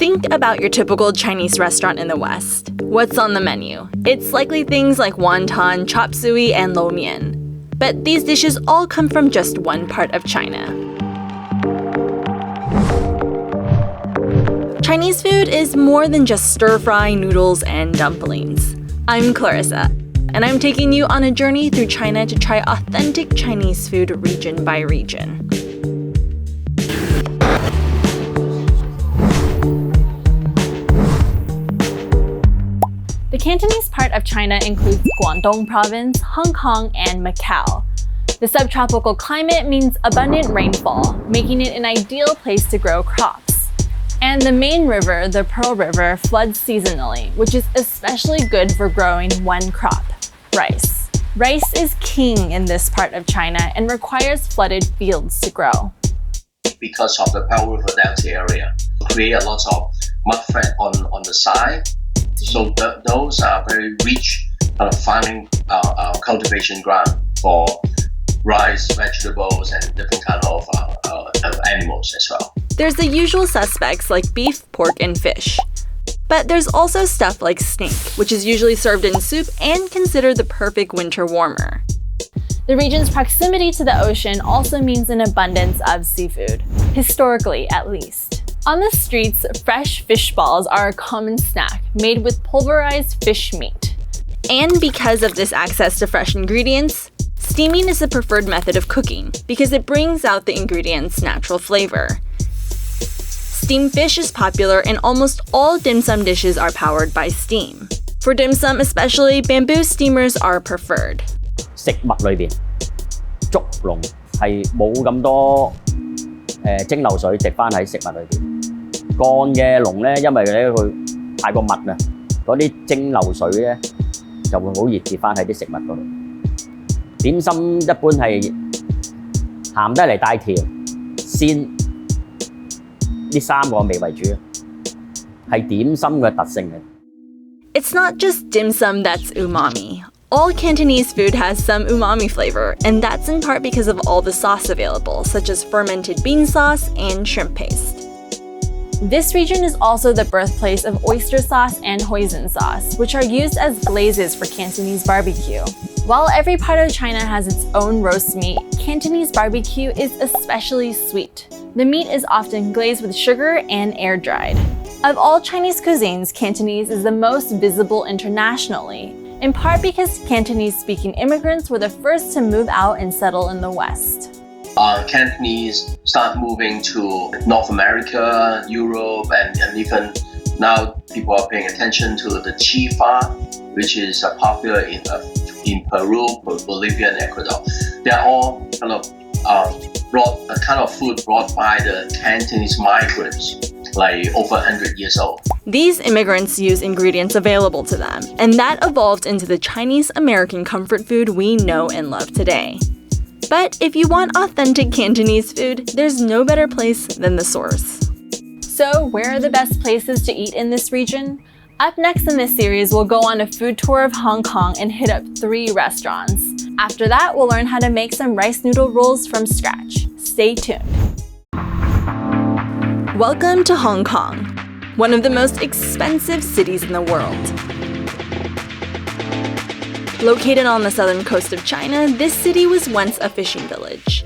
Think about your typical Chinese restaurant in the West. What's on the menu? It's likely things like wonton, chop suey, and lo mian. But these dishes all come from just one part of China. Chinese food is more than just stir-fry, noodles, and dumplings. I'm Clarissa, and I'm taking you on a journey through China to try authentic Chinese food region by region. The Cantonese part of China includes Guangdong Province, Hong Kong, and Macau. The subtropical climate means abundant rainfall, making it an ideal place to grow crops. And the main river, the Pearl River, floods seasonally, which is especially good for growing one crop, rice. Rice is king in this part of China and requires flooded fields to grow. Because of the Pearl River Delta area, create a lot of mudflat on the side. So those are very rich farming cultivation ground for rice, vegetables, and different kind of animals as well. There's the usual suspects like beef, pork, and fish. But there's also stuff like snake, which is usually served in soup and considered the perfect winter warmer. The region's proximity to the ocean also means an abundance of seafood, historically at least. On the streets, fresh fish balls are a common snack made with pulverized fish meat. And because of this access to fresh ingredients, steaming is the preferred method of cooking because it brings out the ingredients' natural flavor. Steamed fish is popular and almost all dim sum dishes are powered by steam. For dim sum especially, bamboo steamers are preferred. 食物裏邊，竹籠係冇咁多蒸餾水滴翻喺食物裏邊。乾嘅籠咧，因為咧佢太過密啊，嗰啲蒸餾水咧就會好熱跌翻喺啲食物嗰度。點心一般係鹹得嚟帶甜、鮮呢三個味為主，係點心嘅特性嘅。It's not just dim sum that's umami. All Cantonese food has some umami flavor, and that's in part because of all the sauce available, such as fermented bean sauce and shrimp paste. This region is also the birthplace of oyster sauce and hoisin sauce, which are used as glazes for Cantonese barbecue. While every part of China has its own roast meat, Cantonese barbecue is especially sweet. The meat is often glazed with sugar and air-dried. Of all Chinese cuisines, Cantonese is the most visible internationally, in part because Cantonese-speaking immigrants were the first to move out and settle in the West. Cantonese start moving to North America, Europe, and even now people are paying attention to the chifa, which is popular in Peru, Bolivia, and Ecuador. They are all kind of food brought by the Cantonese migrants, like over 100 years old. These immigrants use ingredients available to them, and that evolved into the Chinese-American comfort food we know and love today. But if you want authentic Cantonese food, there's no better place than the source. So where are the best places to eat in this region? Up next in this series, we'll go on a food tour of Hong Kong and hit up 3 restaurants. After that, we'll learn how to make some rice noodle rolls from scratch. Stay tuned. Welcome to Hong Kong, one of the most expensive cities in the world. Located on the southern coast of China, this city was once a fishing village.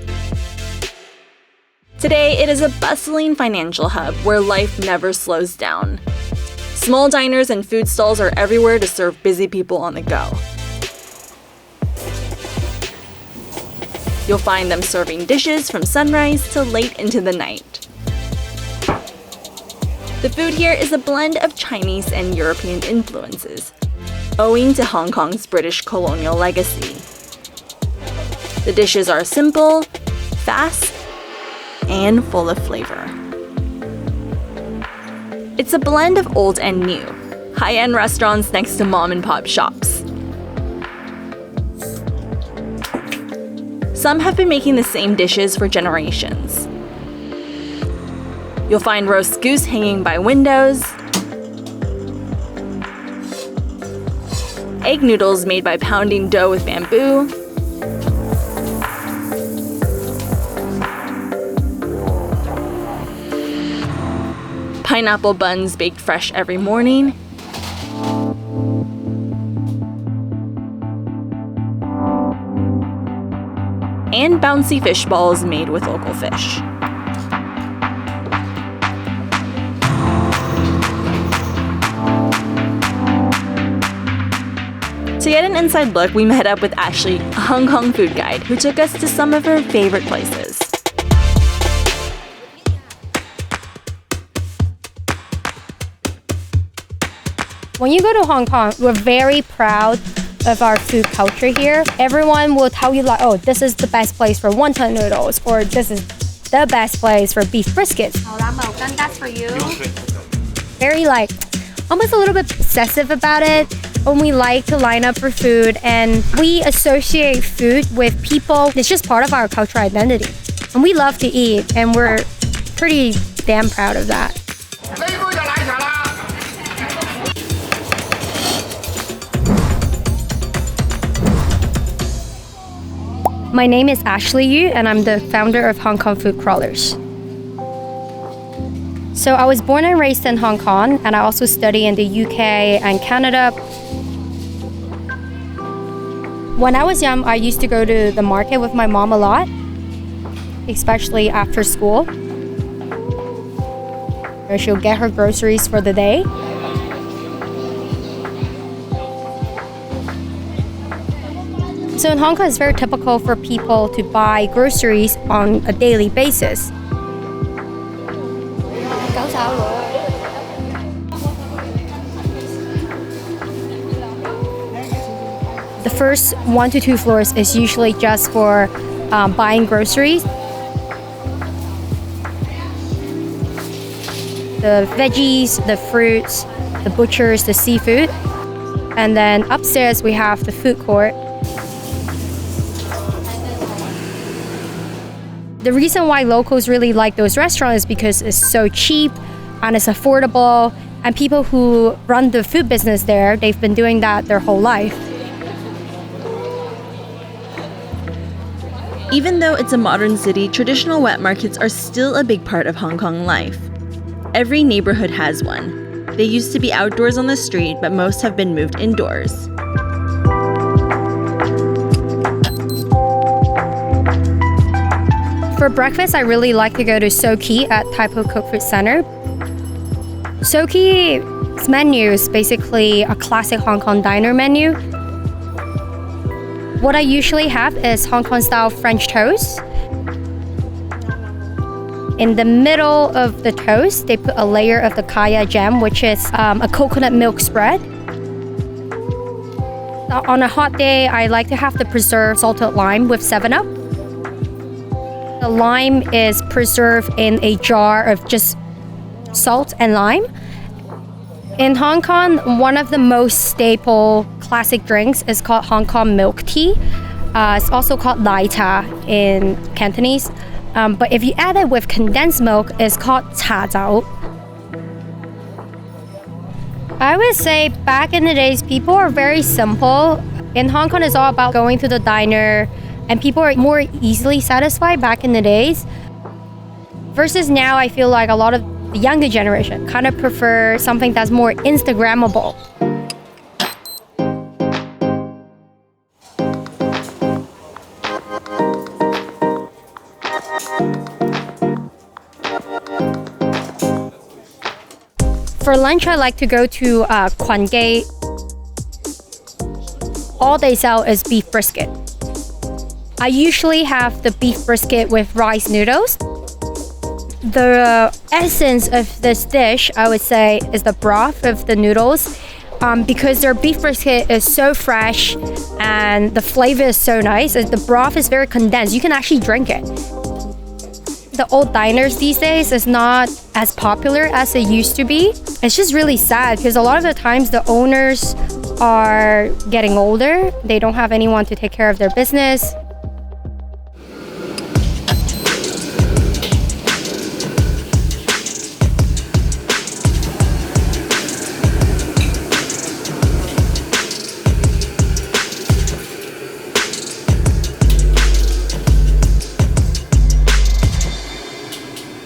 Today, it is a bustling financial hub where life never slows down. Small diners and food stalls are everywhere to serve busy people on the go. You'll find them serving dishes from sunrise till late into the night. The food here is a blend of Chinese and European influences, owing to Hong Kong's British colonial legacy. The dishes are simple, fast, and full of flavor. It's a blend of old and new, high-end restaurants next to mom-and-pop shops. Some have been making the same dishes for generations. You'll find roast goose hanging by windows, egg noodles made by pounding dough with bamboo, pineapple buns baked fresh every morning, and bouncy fish balls made with local fish. To get an inside look, we met up with Ashley, a Hong Kong food guide, who took us to some of her favorite places. When you go to Hong Kong, we're very proud of our food culture here. Everyone will tell you like, oh, this is the best place for wonton noodles, or this is the best place for beef briskets. That's for you. Very like, almost a little bit obsessive about it. When we like to line up for food and we associate food with people, it's just part of our cultural identity. And we love to eat, and we're pretty damn proud of that. My name is Ashley Yu, and I'm the founder of Hong Kong Food Crawlers. So I was born and raised in Hong Kong, and I also study in the UK and Canada. When I was young, I used to go to the market with my mom a lot, especially after school. She'll get her groceries for the day. So in Hong Kong, it's very typical for people to buy groceries on a daily basis. The first 1 to 2 floors is usually just for buying groceries. The veggies, the fruits, the butchers, the seafood. And then upstairs we have the food court. The reason why locals really like those restaurants is because it's so cheap and it's affordable, and people who run the food business there, they've been doing that their whole life. Even though it's a modern city, traditional wet markets are still a big part of Hong Kong life. Every neighborhood has one. They used to be outdoors on the street, but most have been moved indoors. For breakfast, I really like to go to Soki at Tai Po Cook Food Center. Soki's menu is basically a classic Hong Kong diner menu. What I usually have is Hong Kong style French toast. In the middle of the toast, they put a layer of the kaya jam, which is a coconut milk spread. On a hot day, I like to have the preserved salted lime with 7-Up. The lime is preserved in a jar of just salt and lime. In Hong Kong, one of the most staple classic drinks is called Hong Kong milk tea. It's also called lai cha in Cantonese. But if you add it with condensed milk, it's called cha zao. I would say back in the days, people are very simple. In Hong Kong, it's all about going to the diner, and people are more easily satisfied back in the days. Versus now, I feel like a lot of the younger generation kind of prefer something that's more Instagrammable. For lunch, I like to go to Kwan Gate. All they sell is beef brisket. I usually have the beef brisket with rice noodles. The essence of this dish, I would say, is the broth of the noodles. Because their beef brisket is so fresh and the flavor is so nice, the broth is very condensed. You can actually drink it. The old diners these days is not as popular as it used to be. It's just really sad because a lot of the times the owners are getting older. They don't have anyone to take care of their business.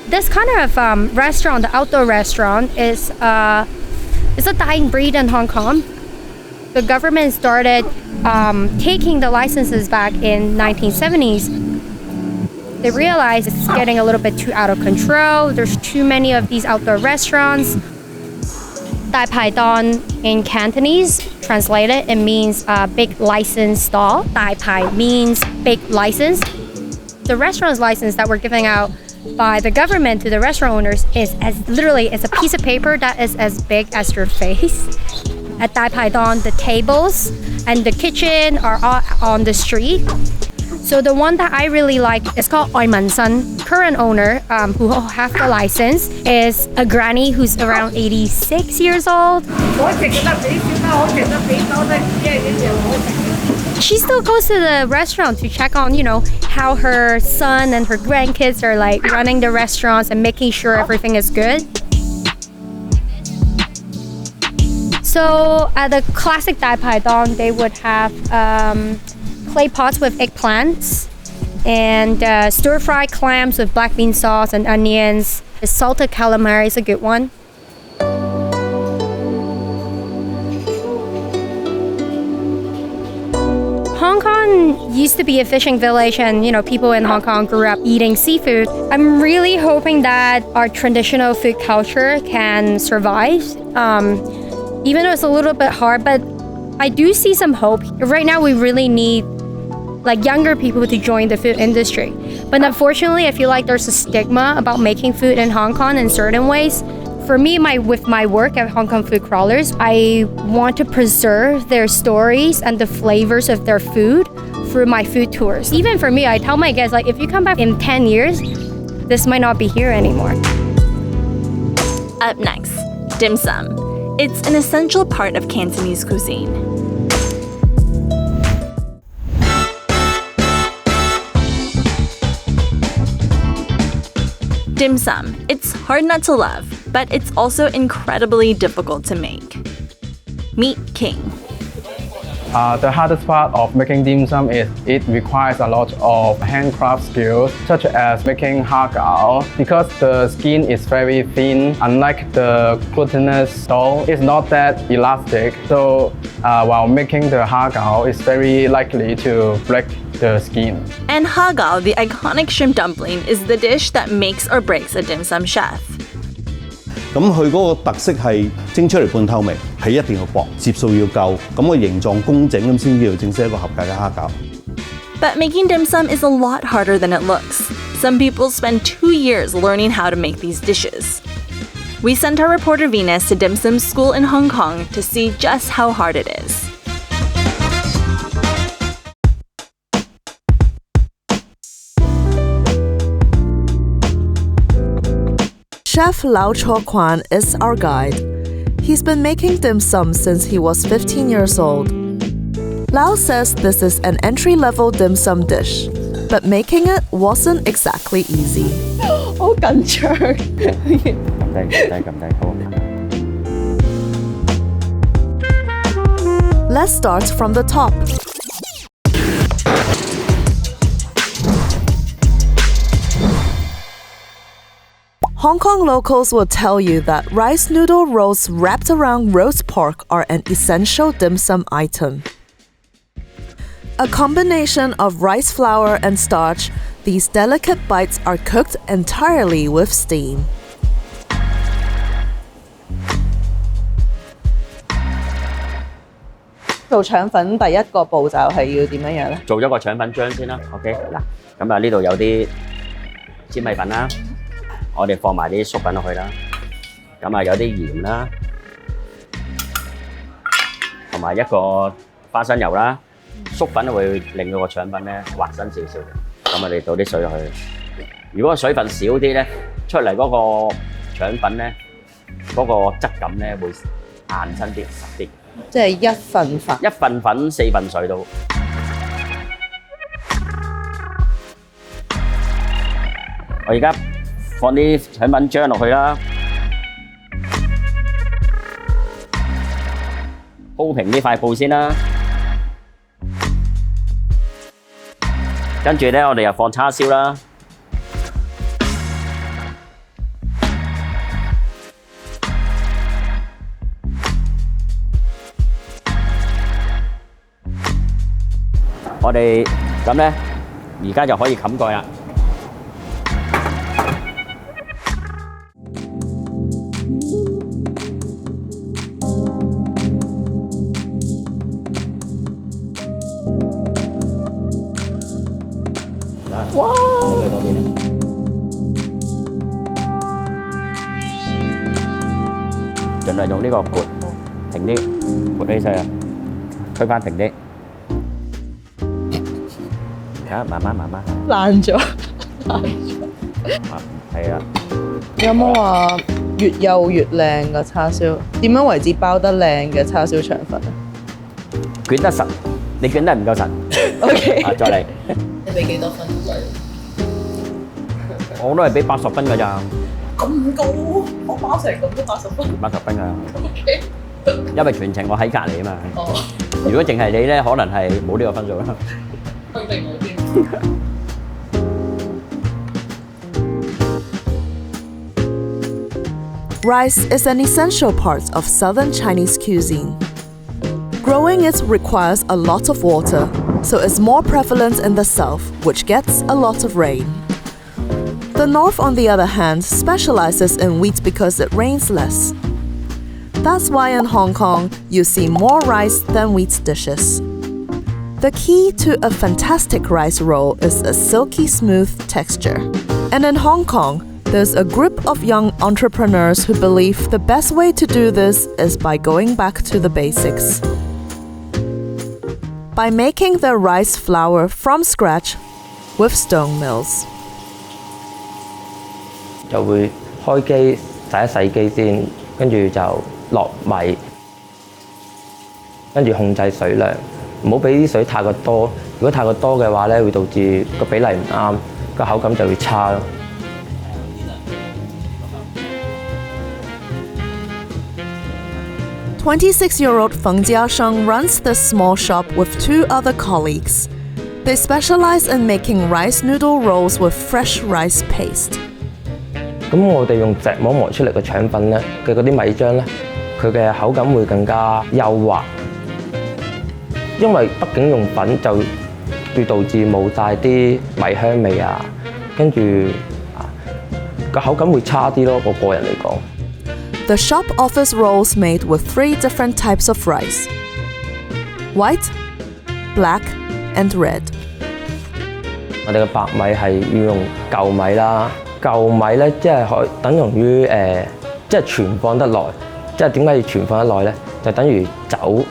This kind of restaurant, the outdoor restaurant, is it's a dying breed in Hong Kong. The government started taking the licenses back in 1970s. They realized it's getting a little bit too out of control. There's too many of these outdoor restaurants. 大排檔 in Cantonese, translated, it means big license stall. 大排 means big license. The restaurant's license that we're giving out by the government to the restaurant owners is literally a piece of paper that is as big as your face. At 大排檔, the tables and the kitchen are all on the street. So the one that I really like is called Oi Man Sun. Current owner, who have the license, is a granny who's around 86 years old. She still goes to the restaurant to check on, how her son and her grandkids are like running the restaurants and making sure everything is good. So at the classic Dai Pai Dong, they would have clay pots with eggplants and stir-fried clams with black bean sauce and onions. The salted calamari is a good one. Hong Kong used to be a fishing village, and people in Hong Kong grew up eating seafood. I'm really hoping that our traditional food culture can survive. Even though it's a little bit hard, but I do see some hope. Right now, we really need younger people to join the food industry. But unfortunately, I feel like there's a stigma about making food in Hong Kong in certain ways. For me, with my work at Hong Kong Food Crawlers, I want to preserve their stories and the flavors of their food through my food tours. Even for me, I tell my guests, if you come back in 10 years, this might not be here anymore. Up next, dim sum. It's an essential part of Cantonese cuisine. Dim sum. It's hard not to love, but it's also incredibly difficult to make. Meet King. The hardest part of making dim sum is it requires a lot of handcraft skills, such as making har gao. Because the skin is very thin, unlike the glutinous dough, it's not that elastic. So while making the har gao, it's very likely to break the skin. And har gao, the iconic shrimp dumpling, is the dish that makes or breaks a dim sum chef. 咁佢嗰個特色係蒸出嚟半透明，皮一定要薄，攝數要夠，咁個形狀工整咁先叫正式一個合格嘅蝦餃。But making dim sum is a lot harder than it looks. Some people spend 2 years learning how to make these dishes. We sent our reporter Venus to dim sum school in Hong Kong to see just how hard it is. Chef Lau Cho Kwan is our guide. He's been making dim sum since he was 15 years old. Lau says this is an entry-level dim sum dish, but making it wasn't exactly easy. 好緊張。Let's start from the top. Hong Kong locals will tell you that rice noodle rolls wrapped around roast pork are an essential dim sum item. A combination of rice flour and starch, these delicate bites are cooked entirely with steam.做腸粉第一個步驟係要點樣樣咧？做咗個腸粉漿先啦 ，OK 嗱，咁啊呢度有啲煎米粉啦。我哋放埋啲粟粉落去啦，咁啊有啲鹽啦，同埋一個花生油啦，粟粉會令到個腸粉咧滑身少少嘅，咁我哋倒啲水落去。如果個水分少啲咧，出嚟嗰個腸粉咧，嗰個質感咧會硬身啲、實啲。即係一份粉。一份粉4份水到。我而家放啲腸粉漿落去啦，鋪平呢塊布先啦。跟住咧，我哋又放叉燒啦，我哋咁咧，而家就可以冚蓋啦。哇！盡量用呢個撥停啲，撥起勢啊，推翻停啲。睇下慢慢。爛咗。係啊。有冇話越幼越靚嘅叉燒？點樣為之包得靚嘅叉燒腸粉啊？捲得實，你捲得唔夠實。OK。啊，再嚟。你俾幾多分佢？我都係俾80分㗎咋。咁高，我包成咁都80分。80分㗎。OK。因為全程我喺隔離啊嘛。哦。如果淨係你咧，可能係冇呢個分數啦。肯定冇添。Rice is an essential part of southern Chinese cuisine. Growing it requires a lot of water, so it's more prevalent in the south, which gets a lot of rain. The north, on the other hand, specializes in wheat because it rains less. That's why in Hong Kong, you see more rice than wheat dishes. The key to a fantastic rice roll is a silky smooth texture. And in Hong Kong, there's a group of young entrepreneurs who believe the best way to do this is by going back to the basics. By making the rice flour from scratch with stone mills. 就會開機洗機先，跟住就落米，跟住控制水量，唔好俾啲水太過多。如果太過多嘅話咧，會導致個比例唔啱，個口感就會差咯。26-year-old Feng Jiasheng runs this small shop with 2 other colleagues. They specialize in making rice noodle rolls with fresh rice paste. 咁我哋用石磨磨出嚟嘅腸粉咧嘅嗰啲米漿咧，佢嘅口感會更加幼滑，因為畢竟用粉就會導致冇晒啲米香味啊，跟住個口感會差啲咯。我個人嚟講。The shop offers rolls made with 3 different types of rice: white, black, and red. 我哋嘅白米係要用舊米啦。舊米咧，即係可等同於即係存放得耐。即係點解要存放得耐咧？就等於酒、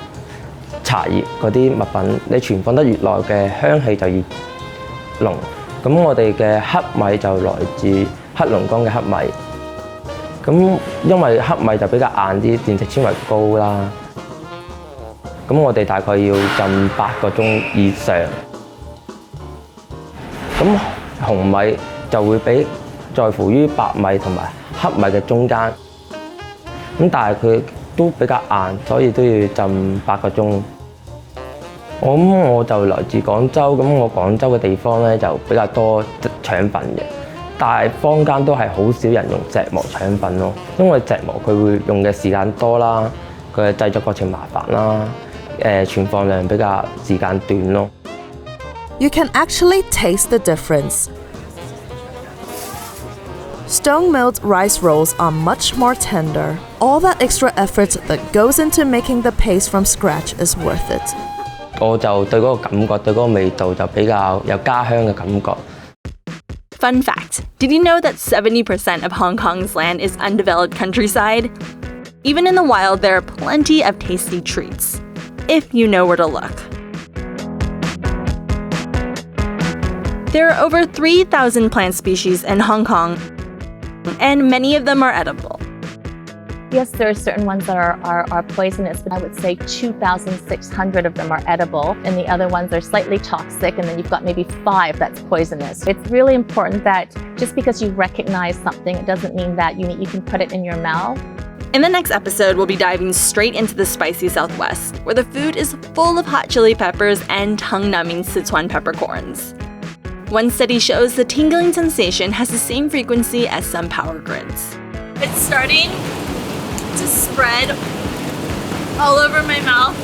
茶葉嗰啲物品，你存放得越耐嘅香氣就越濃。咁我哋嘅黑米就來自黑龍江嘅黑米。咁因為黑米就比較硬啲，電解纖維高啦。咁我哋大概要浸8個鐘以上。咁紅米就會比在乎於白米同埋黑米嘅中間，咁但係佢都比較硬，所以都要浸8個鐘。我就來自廣州，咁我廣州嘅地方咧就比較多腸粉嘅，但係坊間都係好少人用石磨腸粉咯，因為石磨佢會用嘅時間多啦，佢嘅製作過程麻煩啦，存放量比較時間短咯。You can actually taste the difference. Stone-milled rice rolls are much more tender. All that extra effort that goes into making the paste from scratch is worth it. 我就對嗰個感覺，對嗰個味道就比較有家鄉嘅感覺。Fun fact, did you know that 70% of Hong Kong's land is undeveloped countryside? Even in the wild, there are plenty of tasty treats, if you know where to look. There are over 3,000 plant species in Hong Kong, and many of them are edible. Yes, there are certain ones that are poisonous, but I would say 2,600 of them are edible, and the other ones are slightly toxic, and then you've got maybe 5 that's poisonous. It's really important that just because you recognize something, it doesn't mean that you can put it in your mouth. In the next episode, we'll be diving straight into the spicy Southwest, where the food is full of hot chili peppers and tongue-numbing Sichuan peppercorns. One study shows the tingling sensation has the same frequency as some power grids. It's starting to spread all over my mouth.